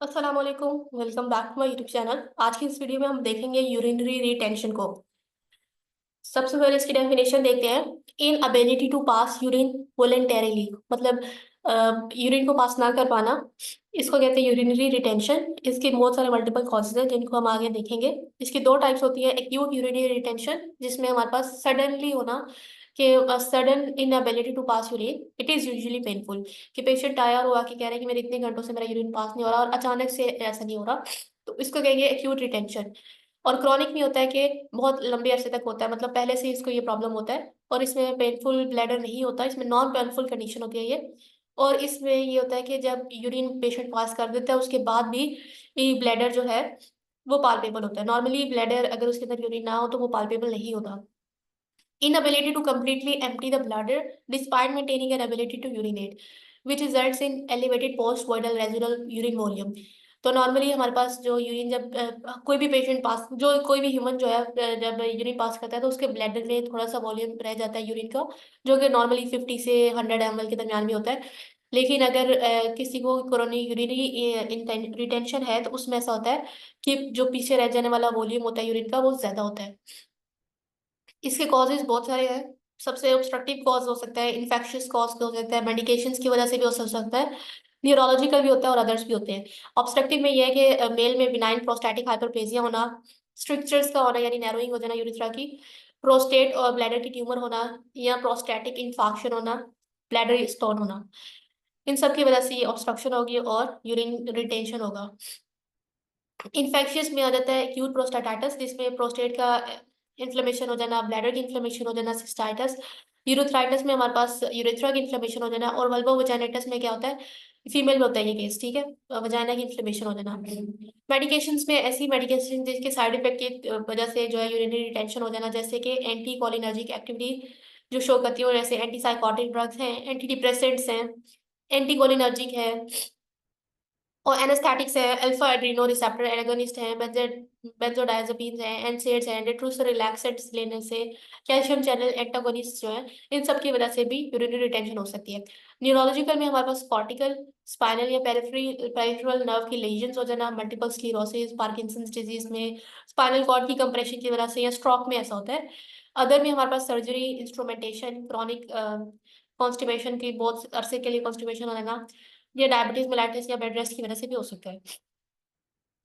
अस्सलाम वालेकुम। Welcome back to my YouTube channel. आज की इस वीडियो में हम देखेंगे यूरिनरी रिटेंशन को। सबसे पहले इसकी डेफिनेशन देखते हैं। Inability to pass urine voluntarily, मतलब यूरिन को पास ना कर पाना, इसको कहते हैं यूरिनरी रिटेंशन। इसके बहुत सारे मल्टीपल कॉजेज हैं जिनको हम आगे देखेंगे। इसकी दो टाइप्स होती है। एक्यूट यूरिनरी रिटेंशन, जिसमें हमारे पास सडनली होना कि sudden inability to pass urine, it is usually painful, कि पेशेंट टायर हुआ कि कह रहे हैं कि मेरे इतने घंटों से मेरा यूरिन पास नहीं हो रहा और अचानक से ऐसा नहीं हो रहा, तो इसको कहेंगे एक्यूट रिटेंशन। और क्रॉनिक में होता है कि बहुत लंबे अरसे तक होता है, मतलब पहले से इसको ये प्रॉब्लम होता है और इसमें पेनफुल ब्लैडर नहीं होता, इसमें नॉन पेनफुल कंडीशन होती है ये। और इसमें ये होता है कि जब यूरिन पेशेंट पास कर देता है उसके बाद भी ब्लैडर जो है वो पाल्पेबल होता है। नॉर्मली ब्लैडर अगर उसके अंदर यूरिन ना हो तो वो पाल्पेबल नहीं होता। Inability to completely empty the bladder despite maintaining an ability to urinate, which results in elevated post-voidal residual urine volume. तो नॉर्मली हमारे पास जो यूरिन जब कोई भी पेशेंट पास, जो कोई भी ह्यूमन जो है जब यूरिन पास करता है तो उसके ब्लैडर में थोड़ा सा वॉल्यूम रह जाता है यूरिन का, जो कि नॉर्मली 50 से 100 ml के दरमियान में होता है। लेकिन अगर किसी को कोरोनरी यूरिनरी रिटेंशन है तो उसमें ऐसा होता है कि जो पीछे रह जाने वाला वॉल्यूम होता है यूरिन का वो ज्यादा होता है। इसके कॉजेज बहुत सारे हैं। सबसे ऑब्स्ट्रक्टिव कॉज हो सकता है, इन्फेक्शियस कॉज हो सकता है, मेडिकेशंस की वजह से भी हो सकता है, न्यूरोलॉजिकल भी होता है और अदर्स भी होते हैं। ऑब्स्ट्रक्टिव में यह है कि मेल में बिनाइन प्रोस्टैटिक हाइपरप्लेजिया होना, स्ट्रिक्चर्स का होना यानी नैरोइंग हो जाना यूरिथ्रा की, प्रोस्टेट और ब्लैडर की ट्यूमर होना या प्रोस्टैटिक इंफाक्शन होना, ब्लैडर स्टोन होना, इन सब की वजह से ये ऑब्स्ट्रक्शन होगी और यूरिन रिटेंशन होगा। इन्फेक्शियस में आ जाता है एक्यूट प्रोस्टाटाइटिस, जिसमें प्रोस्टेट का इन्फ्लेमेशन हो जाना, ब्लैडर की इन्फ्लेमेशन हो जाना, सिस्टाइटिस। यूरोथ्राइटिस में हमारे पास यूरेथ्रा की इन्फ्लेमेशन हो जाना, और वल्वोवजाइनिटिस में क्या होता है, फीमेल में होता है ये केस, ठीक है, वजाइना की इन्फ्लेमेशन हो जाना। मेडिकेशंस में ऐसी मेडिकेशन जिसके साइड इफेक्ट की वजह से जो है यूरिनरी रिटेंशन हो जाना, जैसे कि एंटी कोलिनर्जिक एक्टिविटी जो शो करती है, जैसे एंटी साइकोटिक ड्रग्स हैं, एंटी डिप्रेसेंट्स हैं, एंटी कोलिनर्जिक है, और एनेस्थेटिक्स है, अल्फा एड्रीनो रिसेप्टर एगोनिस्ट हैं, बेंजोडायजेपिन्स हैं, एनसेड्स हैं, डेट्रूस रिलैक्सेंट्स लेने से, कैल्शियम चैनल एंटागोनिस्ट जो हैं, इन सब की वजह से भी यूरिनरी रिटेंशन हो सकती है। न्यूरोलॉजिकल में हमारे पास कॉर्टिकल, स्पाइनल या पेरिफेरल नर्व की लेजन्स हो जाना, मल्टीपल स्क्लेरोसिस, पार्किंसंस डिजीज में स्पाइनल कॉर्ड की कंप्रेशन की वजह से, या स्ट्रोक में ऐसा होता है। अदर में हमारे पास सर्जरी, इंस्ट्रूमेंटेशन, क्रॉनिक कॉन्स्टिपेशन की बहुत अरसे के लिए कॉन्स्टिपेशन हो जाना, ये डायबिटीज मेलाइटिस या बेड रेस्ट की वजह से भी हो सकता है।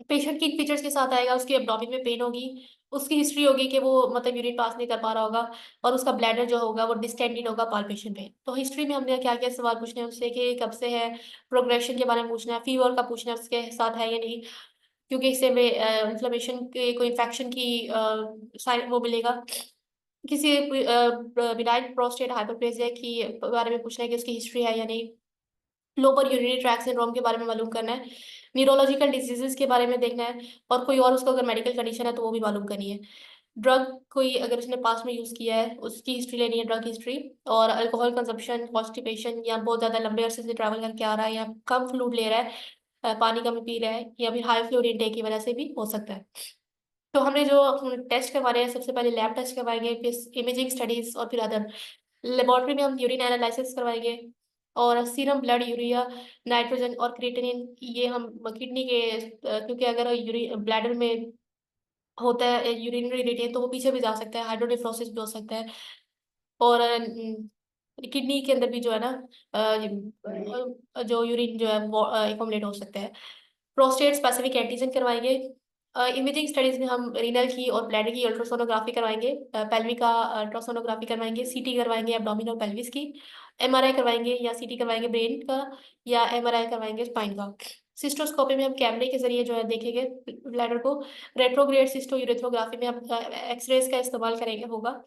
पेशेंट किन फीचर्स के साथ आएगा, उसके एब्डोमेन में पेन होगी, उसकी हिस्ट्री होगी कि वो मतलब यूरिन पास नहीं कर पा रहा होगा, और उसका ब्लैडर जो होगा वो डिस्टेंडेड होगा पाल्पेशन में। तो हिस्ट्री में हमने क्या क्या सवाल पूछने हैं उससे, कि कब से है, प्रोग्रेशन के बारे में पूछना है, फीवर का पूछना है उसके साथ है या नहीं, क्योंकि इससे में इन्फ्लेमेशन के कोई इन्फेक्शन की साइन वो मिलेगा। किसी बिनाइन प्रोस्टेट हाइपरप्लेजिया की बारे में पूछना है कि उसकी हिस्ट्री है या नहीं। लोअर यूरिनरी ट्रैक सिंड्रोम के बारे में मालूम करना है। न्यूरोलॉजिकल डिजीजेस के बारे में देखना है, और कोई और उसको अगर मेडिकल कंडीशन है तो वो भी मालूम करनी है। ड्रग कोई अगर उसने पास्ट में यूज किया है उसकी हिस्ट्री लेनी है, ड्रग हिस्ट्री। और अल्कोहल कंजप्शन, कॉन्स्टिपेशन, या बहुत ज्यादा लंबे अरसे से ट्रैवल करके आ रहा है, या कम फ्लूइड ले रहा है, पानी कम पी रहा है, या फिर हाई फ्लूइड इनटेक की वजह से भी हो सकता है। तो हमने जो टेस्ट करवा रहे हैं, सबसे पहले लैब टेस्ट करवाएंगे, फिर इमेजिंग स्टडीज, और फिर अदर लेबोरेटरी में हम यूरिन एनालिसिस करवाएंगे, और सीरम ब्लड यूरिया, नाइट्रोजन और क्रिएटिनिन, ये हम किडनी के क्योंकि अगर यूरिन ब्लैडर में होता है यूरिनरी रिटेन तो वो पीछे भी जा सकता है, हाइड्रोनेफ्रोसिस भी हो सकता है। और किडनी के अंदर भी जो है ना जो यूरिन जो है वो एकमुलेट हो सकता है। प्रोस्टेट स्पेसिफिक एंटीजन करवाएंगे। इमेजिंग स्टडीज में हम रीनल की और ब्लैडर की अल्ट्रासोनोग्राफी करवाएंगे, पेल्विक का अल्ट्रासोनोग्राफी करवाएंगे, सीटी करवाएंगे एब्डोमिन और पेल्विस की, एमआरआई करवाएंगे या सीटी करवाएंगे ब्रेन का, या एमआरआई करवाएंगे स्पाइन का। सिस्टोस्कोपी में हम कैमरे के जरिए जो है देखेंगे ब्लैडर को। रेट्रोग्रेड सिस्टोयूरेथ्रोग्राफी में हम एक्सरेज का इस्तेमाल करेंगे होगा।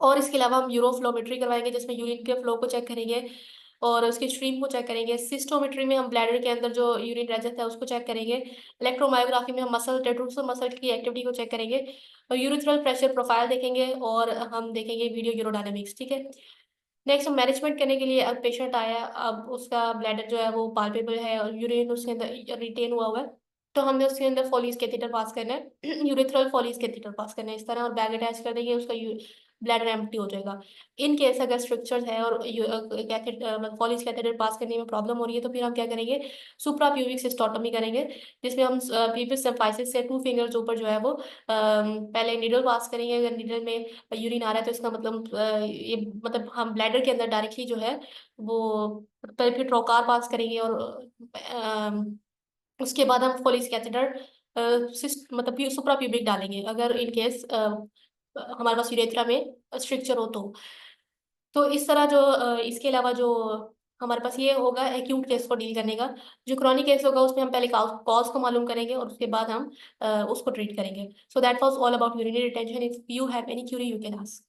और इसके अलावा हम यूरोफ्लोमेट्री करवाएंगे, जिसमें यूरिन के फ्लो को चेक करेंगे और उसकी स्ट्रीम को चेक करेंगे। सिस्टोमेट्री में हम ब्लैडर के अंदर जो यूरिन रह जाता है उसको चेक करेंगे। इलेक्ट्रोमायोग्राफी में हम मसल टेट्रोसल मसल की एक्टिविटी को चेक करेंगे, और यूरिथ्रल प्रेशर प्रोफाइल देखेंगे, और हम देखेंगे वीडियो यूरोडायनेमिक्स, ठीक है। नेक्स्ट हम मैनेजमेंट करने के लिए, अब पेशेंट आया, अब उसका ब्लैडर जो है वो पाल्पेबल है और यूरिन उसके अंदर रिटेन हुआ हुआ है, तो हमने उसके अंदर फोलिस कैथेटर पास करना है यूरिथ्रल फोलिस कैथेटर पास करना है इस तरह, और बैग अटैच कर देंगे उसका ब्लैडर एम्प्टी हो जाएगा। इन केस अगर स्ट्रक्चर है और कॉलेज कैथेटर पास करने में प्रॉब्लम हो रही है तो फिर हम क्या करेंगे, सुप्रा प्यूबिक सिस्टोटमी करेंगे, जिसमें हम प्यूबिक सिम्फाइसिस से 2 फिंगर्स ऊपर जो है वो पहले निडल पास करेंगे। अगर निडल में यूरिन आ रहा है तो इसका मतलब ये मतलब हम ब्लैडर के अंदर डायरेक्टली जो है वो फिर ट्रोकार पास करेंगे, और उसके बाद हम फोलिस कैथेटर मतलब सुप्रा प्यूबिक डालेंगे अगर इन केस हमारे पास यूरेथ्रा में स्ट्रक्चर हो तो इस तरह जो इसके अलावा जो हमारे पास ये होगा एक्यूट केस को डील करने का। जो क्रॉनिक केस होगा उसमें हम पहले कॉज को मालूम करेंगे और उसके बाद हम उसको ट्रीट करेंगे। So that was all about urinary retention. If you have any Curie you can ask.